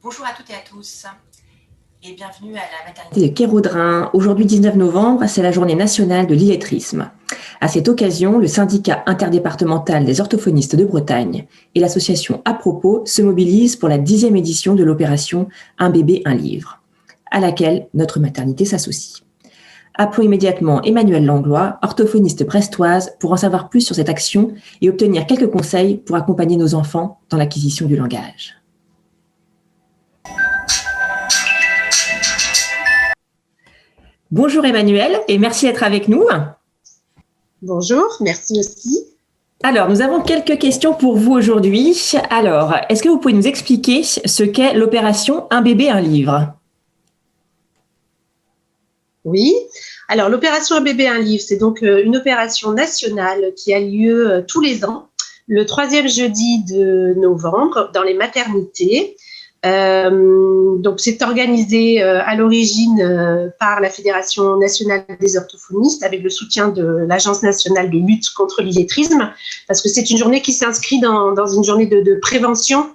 Bonjour à toutes et à tous et bienvenue à la maternité de Kéraudrin. Aujourd'hui 19 novembre, c'est la journée nationale de l'illettrisme. À cette occasion, le syndicat interdépartemental des orthophonistes de Bretagne et l'association À propos se mobilisent pour la 10e édition de l'opération Un bébé, un livre, à laquelle notre maternité s'associe. Appelons immédiatement Emmanuelle Langlois, orthophoniste brestoise, pour en savoir plus sur cette action et obtenir quelques conseils pour accompagner nos enfants dans l'acquisition du langage. Bonjour Emmanuelle et merci d'être avec nous. Bonjour, merci aussi. Alors, nous avons quelques questions pour vous aujourd'hui. Alors, est-ce que vous pouvez nous expliquer ce qu'est l'opération Un bébé, un livre ? Oui, alors l'opération Un bébé, un livre, c'est donc une opération nationale qui a lieu tous les ans, le 3e jeudi de novembre, dans les maternités. Donc c'est organisé à l'origine par la Fédération nationale des orthophonistes avec le soutien de l'Agence nationale de lutte contre l'illettrisme, parce que c'est une journée qui s'inscrit dans une journée de prévention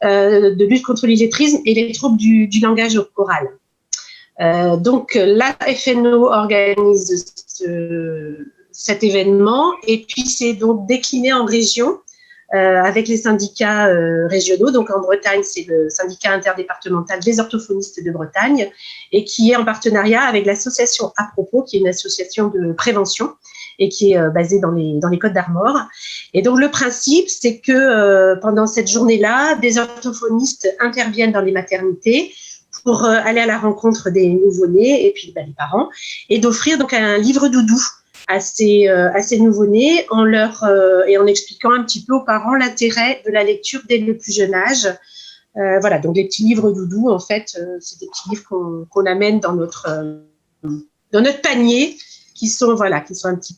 de lutte contre l'illettrisme et les troubles du langage oral. Donc la FNO organise cet événement et puis c'est donc décliné en région avec les syndicats régionaux. Donc en Bretagne, c'est le syndicat interdépartemental des orthophonistes de Bretagne et qui est en partenariat avec l'association À propos, qui est une association de prévention et qui est basée dans les Côtes d'Armor. Et donc le principe, c'est que pendant cette journée-là, des orthophonistes interviennent dans les maternités pour aller à la rencontre des nouveau-nés et puis les parents, et d'offrir donc un livre doudou à ces nouveau-nés et en expliquant un petit peu aux parents l'intérêt de la lecture dès le plus jeune âge. Voilà, donc les petits livres doudou, en fait, c'est des petits livres qu'on amène dans notre panier, qui sont un petit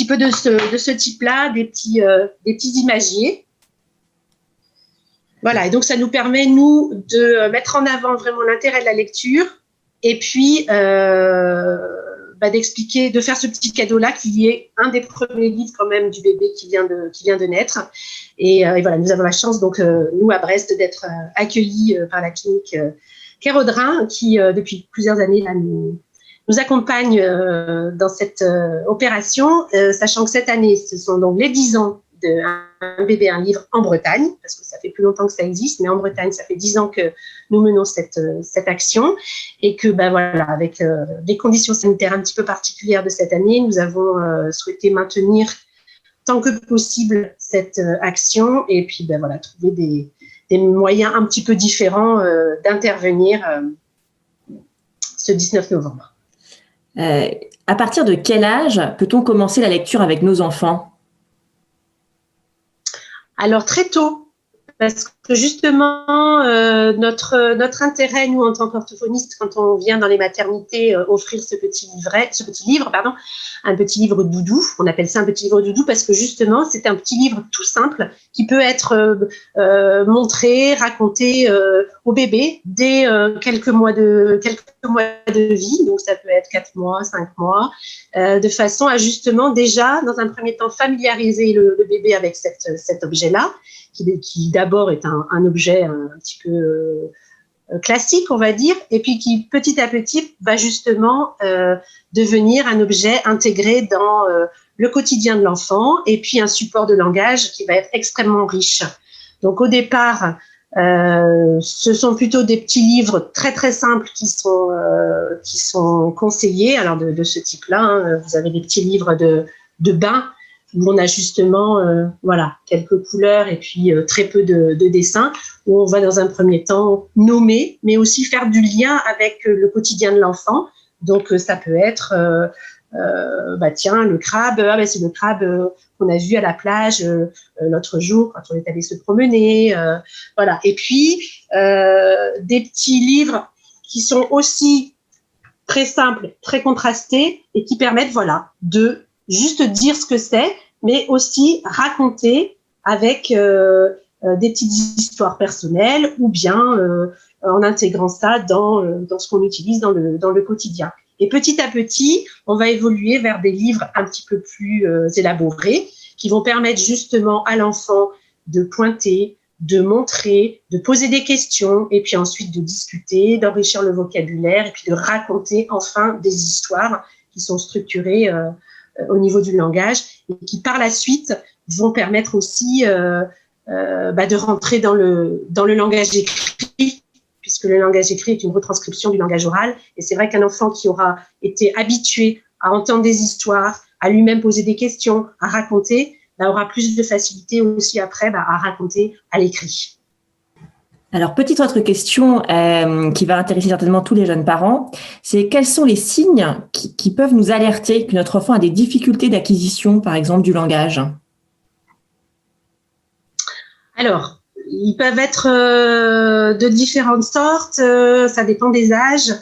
peu de ce type-là, des petits imagiers. Voilà, et donc ça nous permet, nous, de mettre en avant vraiment l'intérêt de la lecture et puis d'expliquer, de faire ce petit cadeau-là qui est un des premiers livres quand même du bébé qui vient de naître. Et voilà, nous avons la chance, donc, nous, à Brest, d'être accueillis par la clinique Kéraudrin qui, depuis plusieurs années, là, nous accompagne dans cette opération, sachant que cette année, ce sont donc les 10 ans de Un bébé, un livre en Bretagne, parce que ça fait plus longtemps que ça existe, mais en Bretagne, ça fait 10 ans que nous menons cette action et que, avec les conditions sanitaires un petit peu particulières de cette année, nous avons souhaité maintenir tant que possible cette action et puis, trouver des moyens un petit peu différents d'intervenir ce 19 novembre. À partir de quel âge peut-on commencer la lecture avec nos enfants ? Alors, très tôt, parce que justement, notre intérêt, nous, en tant qu'orthophonistes, quand on vient dans les maternités offrir un petit livre doudou, on appelle ça un petit livre doudou parce que justement, c'est un petit livre tout simple qui peut être montré, raconté au bébé dès quelques mois de vie, donc ça peut être 4 mois, 5 mois, de façon à justement déjà, dans un premier temps, familiariser le bébé avec cet objet-là, qui d'abord est un objet un petit peu classique, on va dire, et puis qui petit à petit va justement devenir un objet intégré dans le quotidien de l'enfant et puis un support de langage qui va être extrêmement riche. Donc au départ, ce sont plutôt des petits livres très très simples qui sont conseillés. Alors de ce type-là, hein, vous avez des petits livres de bain où on a justement quelques couleurs et puis très peu de dessins, où on va dans un premier temps nommer, mais aussi faire du lien avec le quotidien de l'enfant. Donc ça peut être le crabe, c'est le crabe qu'on a vu à la plage l'autre jour quand on est allé se promener. Voilà. Et puis des petits livres qui sont aussi très simples, très contrastés et qui permettent de juste dire ce que c'est, mais aussi raconter avec des petites histoires personnelles ou bien en intégrant ça dans ce qu'on utilise dans le quotidien. Et petit à petit, on va évoluer vers des livres un petit peu plus élaborés qui vont permettre justement à l'enfant de pointer, de montrer, de poser des questions et puis ensuite de discuter, d'enrichir le vocabulaire et puis de raconter enfin des histoires qui sont structurées au niveau du langage et qui par la suite vont permettre aussi de rentrer dans le langage écrit, puisque le langage écrit est une retranscription du langage oral. Et c'est vrai qu'un enfant qui aura été habitué à entendre des histoires, à lui-même poser des questions, à raconter, aura plus de facilité aussi après à raconter à l'écrit. Alors, petite autre question qui va intéresser certainement tous les jeunes parents, c'est quels sont les signes qui peuvent nous alerter que notre enfant a des difficultés d'acquisition, par exemple, du langage ? Alors, ils peuvent être de différentes sortes, ça dépend des âges.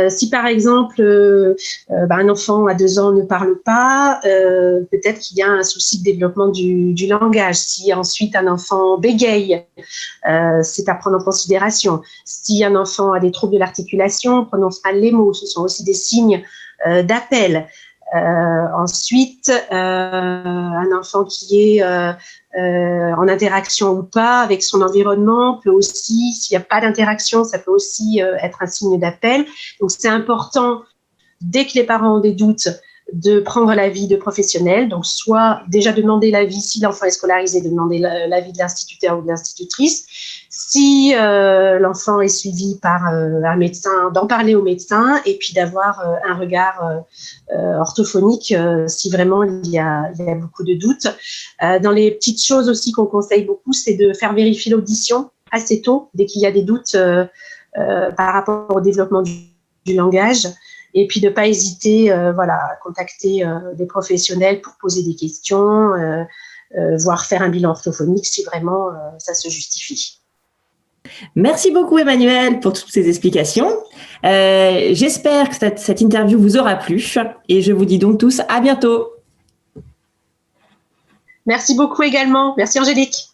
Si par exemple un enfant à 2 ans ne parle pas, peut-être qu'il y a un souci de développement du langage. Si ensuite un enfant bégaye, c'est à prendre en considération. Si un enfant a des troubles de l'articulation, prononce mal les mots, ce sont aussi des signes d'appel. Ensuite, un enfant qui est en interaction ou pas avec son environnement peut aussi, s'il n'y a pas d'interaction, ça peut aussi être un signe d'appel. Donc, c'est important, dès que les parents ont des doutes, de prendre l'avis de professionnels. Donc, soit déjà de demander l'avis, si l'enfant est scolarisé, de demander l'avis de l'instituteur ou de l'institutrice. Si l'enfant est suivi par un médecin, d'en parler au médecin et puis d'avoir un regard orthophonique si vraiment il y a beaucoup de doutes. Dans les petites choses aussi qu'on conseille beaucoup, c'est de faire vérifier l'audition assez tôt, dès qu'il y a des doutes par rapport au développement du langage. Et puis de ne pas hésiter à contacter des professionnels pour poser des questions, voire faire un bilan orthophonique si vraiment ça se justifie. Merci beaucoup Emmanuelle pour toutes ces explications. J'espère que cette interview vous aura plu et je vous dis donc tous à bientôt. Merci beaucoup également. Merci Angélique.